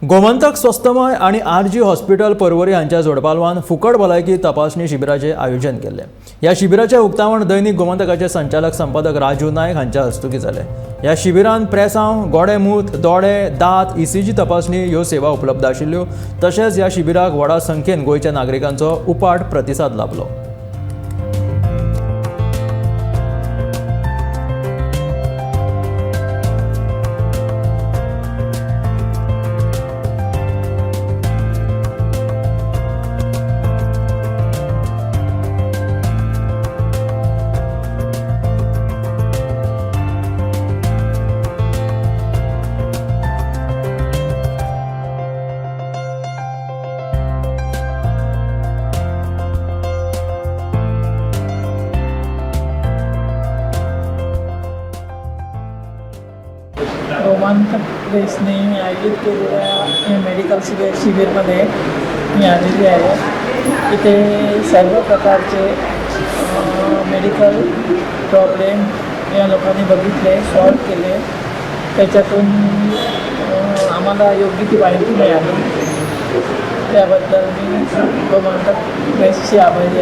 गोमंतक स्वस्तमय आणि RG hospital Porvorim हांच्या जोडपालवान फुकट भलायकी तपासणी शिबिराचे आयोजन केले। या शिबिराचे उक्तावण दैनिक गोमंतकाचे संचालक संपादक राजू नायक हांच्या हस्तुकी जाले। या शिबिरान प्रेसांव, गोडेमूत, दोळे, दात, ईसीजी तपासणी ह्यो सेवा उपलब्ध आशिल्ल्यो। तशेंच या शिबिराक व्हडा संख्येन गोंयच्या नागरिकांचो उपाट प्रतिसाद लाभलो। गोमंतक प्रेसने आयोजित केलेल्या या मेडिकल शिबिरमध्ये मी आलेली आहे। इथे सर्व प्रकारचे मेडिकल प्रॉब्लेम या लोकांनी बघितले, सॉल्व केले। त्याच्यातून आम्हाला योग्य ती माहिती मिळाली। त्याबद्दल मी गोमंतक प्रेसची आभारी आहे।